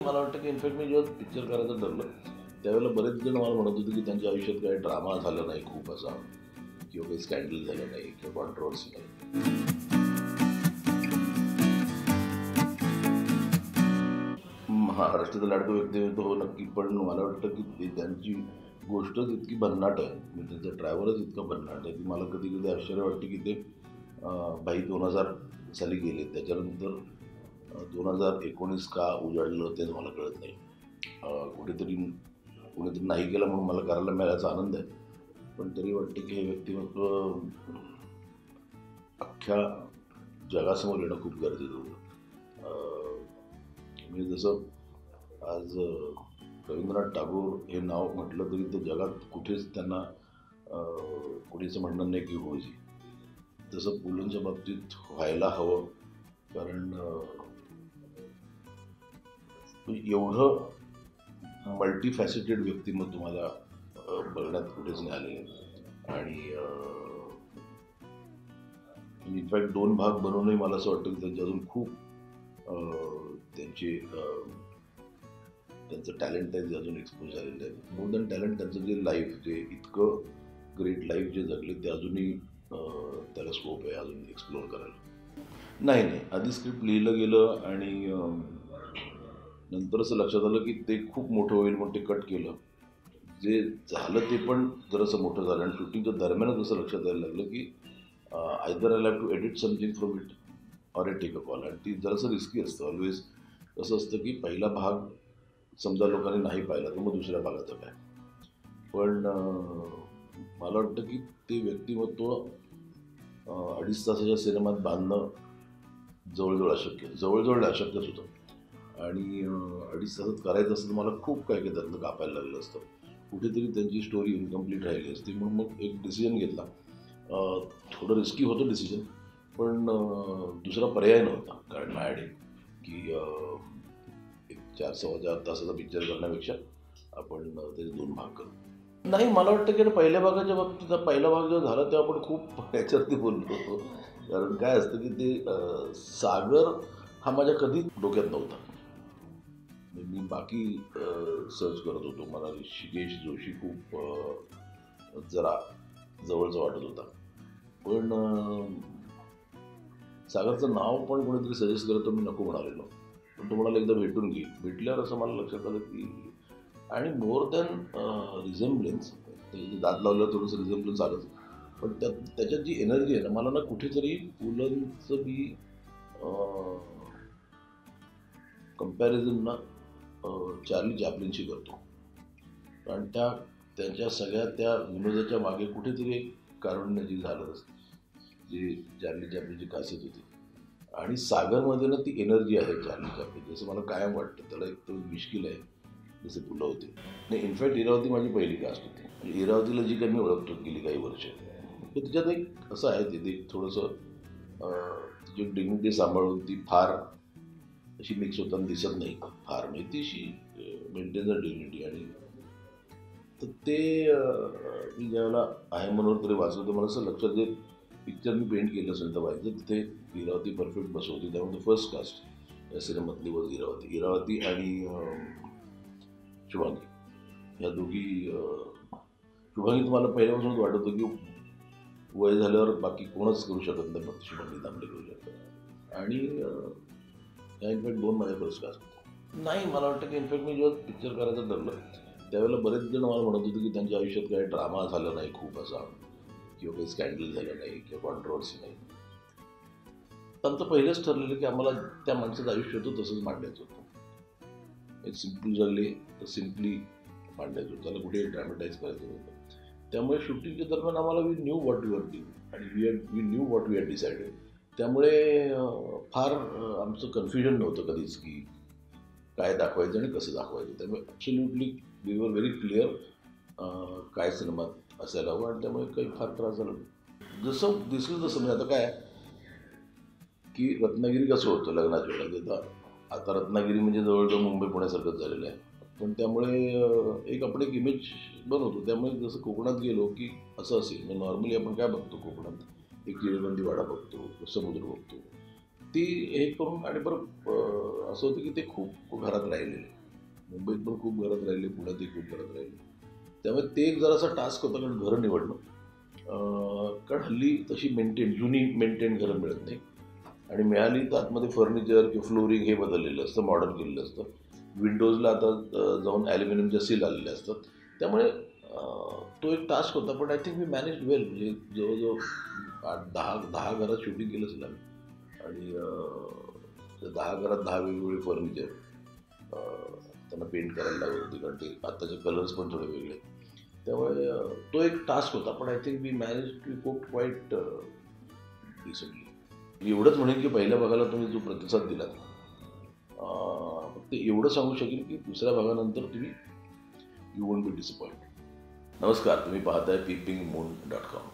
मला वाटतं की इनफॅक्ट मी जेव्हा पिक्चर करायचं ठरलं त्यावेळेला बरेच जण मला म्हणत होते की त्यांच्या आयुष्यात काही ड्रामा झाला नाही खूप असा किंवा काही स्कॅन्डल झालं नाही किंवा कॉन्ट्रोवर्सी नाही. महाराष्ट्राचा लाडका व्यक्तिमत्व हो नक्की, पण मला वाटतं की त्यांची गोष्टच इतकी भन्नाट आहे, म्हणजे त्यांचा ड्रायव्हरच इतका भन्नाट आहे की मला कधी कधी आश्चर्य वाटतं की ते भाई 2000 साली गेले, त्याच्यानंतर 2019 का उजाडलं तेच मला कळत नाही. कुठेतरी कुणीतरी नाही केलं म्हणून मला करायला मिळाल्याचा आनंद आहे, पण तरी वाटतं की हे व्यक्तिमत्व अख्ख्या जगासमोर येणं खूप गरजेचं होतं. म्हणजे जसं आज रवींद्रनाथ टागोर हे नाव म्हटलं तरी तर जगात कुठेच त्यांना कुणीचं म्हणणं नाही की होईल. तसं पुलंच्या बाबतीत व्हायला हवं, कारण एवढं मल्टीफॅसेटेड व्यक्तिमत्व मला बघण्यात कुठेच नाही आलेलं. आणि इनफॅक्ट 2 भाग बनवूनही मला असं वाटतं की त्यांचे अजून खूप त्यांचे त्यांचं टॅलेंट आहे जे अजून एक्सपोज झालेलं आहे. मोर दॅन टॅलेंट त्यांचं जे लाईफ, जे इतकं ग्रेट लाईफ जे जगले ते अजूनही त्याला स्कोप आहे अजून एक्सप्लोअर करायला. नाही, आधी स्क्रिप्ट लिहिलं गेलं आणि नंतर असं लक्षात आलं की ते खूप मोठं होईल म्हणून ते कट केलं. जे झालं ते पण जरासं मोठं झालं आणि शूटिंगच्या दरम्यानच असं लक्षात यायला लागलं की either I have to edit something from it or a take a call. आणि ती जरासं रिस्की असतं. ऑलवेज कसं असतं की पहिला भाग समजा लोकांनी नाही पाहिला तर मग दुसऱ्या भागाचं काय. पण मला वाटतं की ते व्यक्तिमत्व 2.5 तासाच्या सिनेमात बांधणं जवळजवळ अशक्यच होतं. आणि 2.5 तासात करायचं असतं तर मला खूप काही काही त्यातलं कापायला लागलं असतं. कुठेतरी त्यांची स्टोरी इनकम्प्लीट राहिली असती, म्हणून मग एक डिसिजन घेतला. थोडं रिस्की होतं डिसिजन, पण दुसरा पर्याय नव्हता. कारण माझ्याकडे की एक 4-4.25 तासाचा पिक्चर करण्यापेक्षा आपण त्याचे 2 भाग करू. नाही, मला वाटतं की पहिल्या भागाच्या बाबतीत पहिला भाग जेव्हा झाला तेव्हा आपण खूप ह्याच्यावरती बोललो होतो. कारण काय असतं की ते सागर हा माझ्या कधी डोक्यात नव्हता. मी बाकी सर्च करत होतो. मला ऋषिकेश जोशी खूप जरा जवळचा वाटत होता. पण सागरचं नाव पण कोणीतरी सजेस्ट करत मी नको म्हणालेलो. पण तो म्हणाला एकदा भेटून घे. भेटल्यावर असं मला लक्षात आलं की आणि मोर दॅन रिझेम्बलन्स, दात लावल्यावर थोडंसं रिझेम्बलन्स आलंच, पण त्याच्यात जी एनर्जी आहे ना, मला ना कुठेतरी पुलंचं मी कम्पॅरिझन ना चार्ली चॅप्लिनशी करतो. कारण त्यांच्या सगळ्या त्या विनोदाच्या मागे कुठेतरी एक कारुण्य जी झालं असतं, जी चार्ली चॅप्लिनची खासियत होती. आणि सागरमध्ये ना ती एनर्जी आहे चार्ली चॅप्लिन, जसं मला कायम वाटतं. त्याला एक तो मिश्किल आहे जसे पुलं होते. नाही, इनफॅक्ट इरावती माझी पहिली कास्ट होती. म्हणजे इरावतीला जी काही मी ओळखतो गेली काही वर्ष, तर तिच्यात एक असं आहे, तिथे एक थोडंसं तिची डिग्निटी सांभाळून ती फार अशी मिक्स होताना दिसत नाही फार, म्हणजे ती अशी मेंटेन द डिग्निटी. आणि तर ते मी ज्यावेळेला आहे म्हणून तरी वाचलं तर मला असं लक्षात, जे पिक्चर मी पेंट केलं असेल तर व्हायचं तिथे इरावती परफेक्ट बसवती. त्यामुळे फर्स्ट कास्ट या सिनेमातली वर इरावती आणि शुभांगी या दोघी. शुभांगी तुम्हाला पहिल्यापासूनच वाटत होतं की वय झाल्यावर बाकी कोणच करू शकत नाही, फक्त शुभांगी दामले करू शकतात. आणि या इनफॅक्ट 2 माझ्या फर्स्ट कास्ट होत्या. नाही, मला वाटतं की इनफॅक्ट मी जेव्हा पिक्चर करायचं ठरलं त्यावेळेला बरेच जण मला म्हणत होते की त्यांच्या आयुष्यात काही ड्रामा झाला नाही खूप असा किंवा काही स्कॅन्डल झालं नाही किंवा कॉन्ट्रोवर्सी नाही. त्यांचं पहिलेच ठरलेलं की आम्हाला त्या माणसाचं आयुष्य होतं तसंच मांडायचं होतं. एक सिम्पल जगले तर सिम्पली मांडायचं होतं, त्याला कुठे ड्रॅमॅटाईज करायचं होतं. त्यामुळे शूटिंगच्या दरम्यान आम्हाला we knew what we are doing आणि we knew what we are decided. त्यामुळे फार आमचं कन्फ्युजन नव्हतं कधीच की काय दाखवायचं आणि कसं दाखवायचं. त्यामुळे absolutely we were very clear काय सिनेमात असायला हवं. आणि त्यामुळे काही फार त्रास झाला जसं दिसलं तसं. म्हणजे आता काय की रत्नागिरी कसं होतं लग्नाच्या वेळेला, आता रत्नागिरी म्हणजे जवळजवळ मुंबई पुण्यासारखंच झालेलं आहे. पण त्यामुळे एक आपण एक इमेज बनवतो. त्यामुळे जसं कोकणात गेलो की असं असेल, म्हणजे नॉर्मली आपण काय बघतो कोकणात, एक चिरेबंदी वाडा बघतो, समुद्र बघतो. ती हे करून आणि बरं असं होतं की ते खूप घरात राहिलेले, मुंबईत पण खूप घरात राहिले, पुण्यातही खूप घरात राहिले. त्यामुळे ते एक जरासा टास्क होता, कारण घरं निवडणं. कारण हल्ली तशी जुनी मेंटेन घरं मिळत नाही, आणि मिळाली तर आतमध्ये फर्निचर किंवा फ्लोरिंग हे बदललेलं असतं, मॉडर्न केलेलं असतं. विंडोजला आता जाऊन ॲल्युमिनियमच्या सील आलेले असतात. त्यामुळे तो एक टास्क होता, पण आय थिंक मी मॅनेज वेल. म्हणजे जवळजवळ 8-10 घरात शूटिंग केलं असेल आम्ही. आणि त्या 10 घरात 10 वेगवेगळे फर्निचर त्यांना पेंट करायला लागत होती, कारण ते आत्ताचे कलर्स पण थोडे वेगळे. त्यामुळे तो एक टास्क होता, पण I think we manage to cope quite recently. मी एवढंच म्हणेन की पहिल्या भागाला तुम्ही जो प्रतिसाद दिलात, फक्त एवढं सांगू शकेल की दुसऱ्या भागानंतर तुम्ही यू वोंट बी डिसअपॉइंटेड. नमस्कार, तुम्ही पाहताय peepingmoon.com.